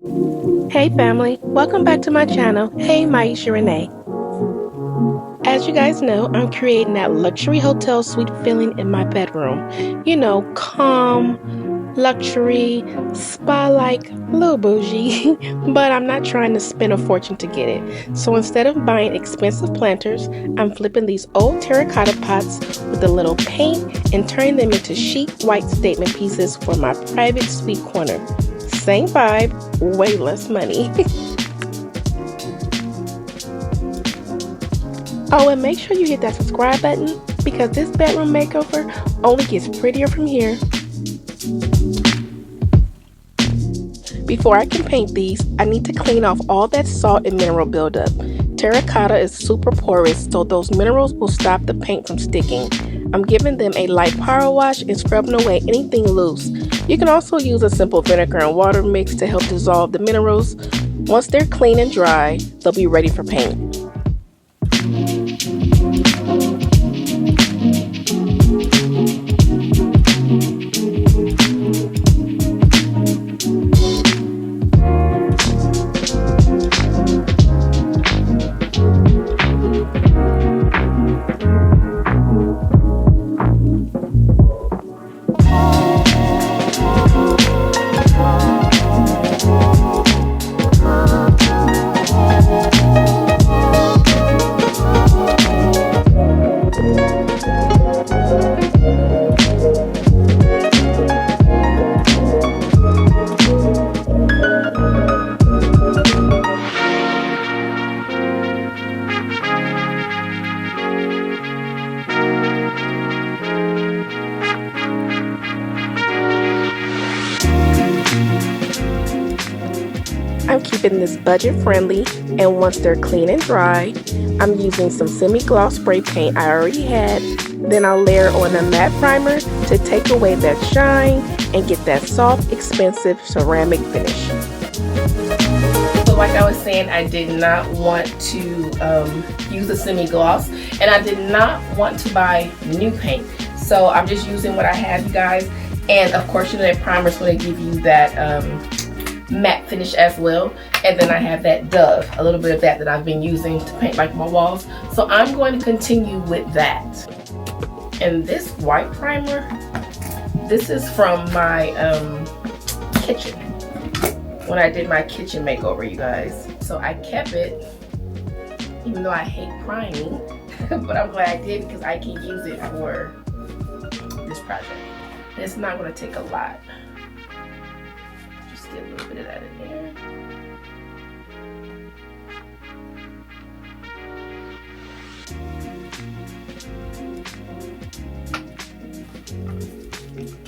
Hey family, welcome back to my channel. Hey Maisha Renee. As you guys know, I'm creating that luxury hotel suite feeling in my bedroom. You know, calm, luxury, spa-like, a little bougie, but I'm not trying to spend a fortune to get it. So instead of buying expensive planters, I'm flipping these old terracotta pots with a little paint and turning them into chic white statement pieces for my private suite corner. Same vibe, way less money. Oh, and make sure you hit that subscribe button because this bedroom makeover only gets prettier from here. Before I can paint these, I need to clean off all that salt and mineral buildup. Terracotta is super porous, so those minerals will stop the paint from sticking. I'm giving them a light power wash and scrubbing away anything loose. You can also use a simple vinegar and water mix to help dissolve the minerals. Once they're clean and dry, they'll be ready for paint. I'm keeping this budget friendly, and once they're clean and dry, I'm using some semi-gloss spray paint I already had. Then I'll layer on a matte primer to take away that shine and get that soft, expensive ceramic finish. So like I was saying, I did not want to use a semi-gloss, and I did not want to buy new paint. So I'm just using what I have, you guys. And of course, you know that primer is going to give you that matte finish as well. And then I have that Dove, a little bit of that I've been using to paint like my walls. So I'm going to continue with that. And this white primer, this is from my kitchen, when I did my kitchen makeover, you guys. So I kept it, even though I hate priming, but I'm glad I did because I can use it for this project. And it's not going to take a lot. Get a little bit of that in there.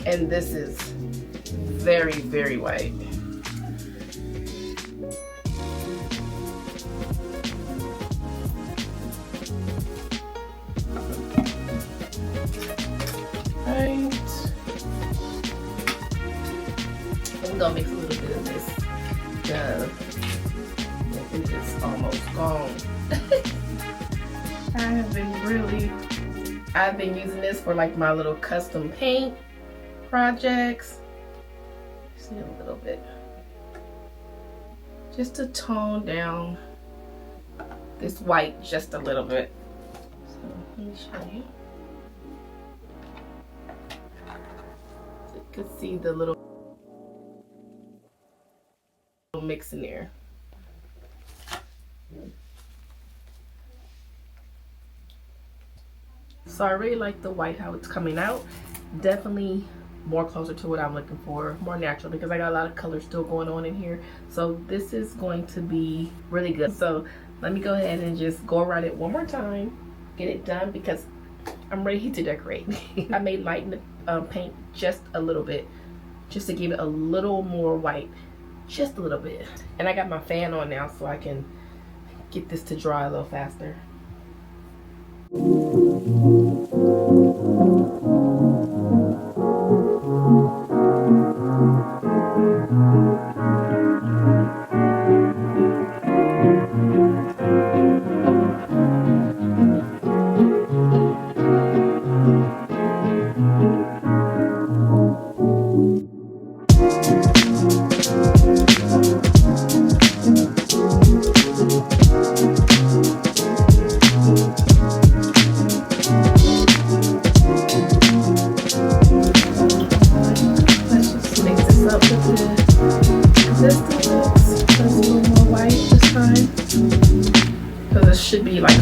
And this is very, very white. Right. I'm gonna mix a little bit of this Dove. I think it's almost gone. I've been using this for like my little custom paint projects. Just need a little bit, just to tone down this white just a little bit. So let me show you. So you can see the little mix in there. So I really like the white, how it's coming out. Definitely more closer to what I'm looking for, more natural, because I got a lot of color still going on in here. So this is going to be really good. So let me go ahead and just go around it one more time, get it done, because I'm ready to decorate. I may lighten the paint just a little bit, just to give it a little more white. Just a little bit. And I got my fan on now so I can get this to dry a little faster.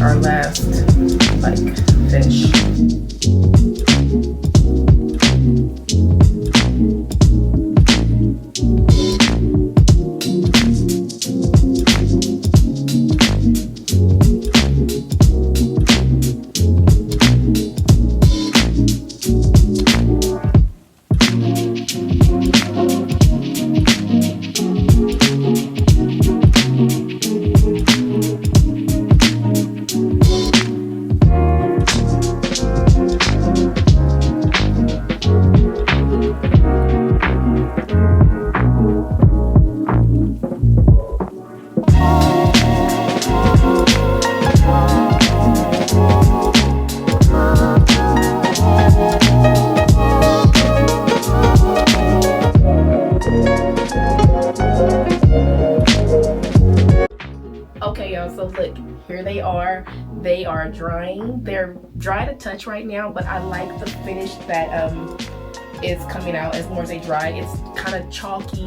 our last like finish. Okay, y'all, so look, here they are. They are drying. They're dry to touch right now, but I like the finish that is coming out as more as they dry. It's kind of chalky,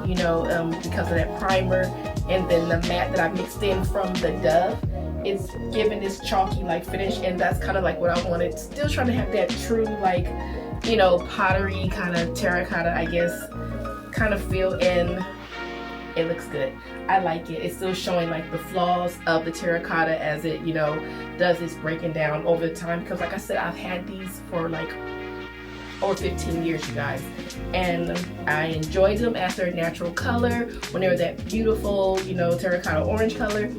you know, because of that primer, and then the matte that I mixed in from the Dove. It's giving this chalky like finish, and that's kind of like what I wanted. Still trying to have that true, like, you know, pottery kind of terracotta, I guess, kind of feel, and it looks good. I like it. It's still showing like the flaws of the terracotta as it, you know, does its breaking down over the time, because like I said, I've had these for like over 15 years, you guys, and I enjoyed them as their natural color when they were that beautiful, you know, terracotta orange color,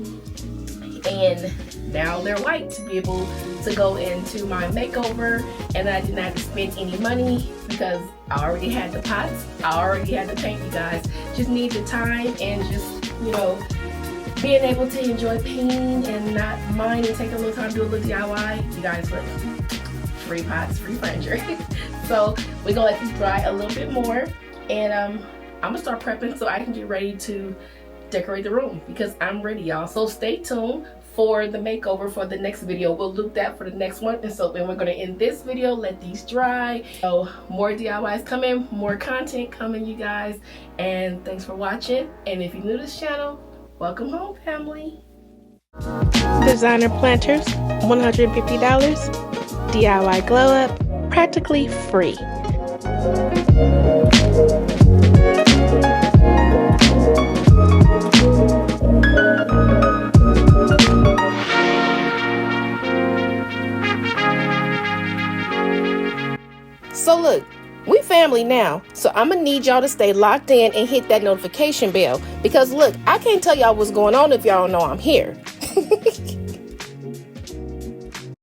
and now they're white to be able to go into my makeover, and I did not have to spend any money because I already had the pots, I already had the paint, you guys. Just need the time and just, you know, being able to enjoy painting and not mind and take a little time to do a little DIY. You guys, look, free pots, free furniture. So we're gonna let these dry a little bit more, and I'm gonna start prepping so I can get ready to decorate the room, because I'm ready, y'all. So stay tuned for the makeover for the next video. We'll loop that for the next one, and so then we're gonna end this video, let these dry. So more DIYs coming, more content coming, you guys, and thanks for watching. And if you're new to this channel, welcome home, family. Designer planters, $150. DIY glow up, practically free. So look, we family now, so I'm gonna need y'all to stay locked in and hit that notification bell, because look, I can't tell y'all what's going on if y'all don't know I'm here.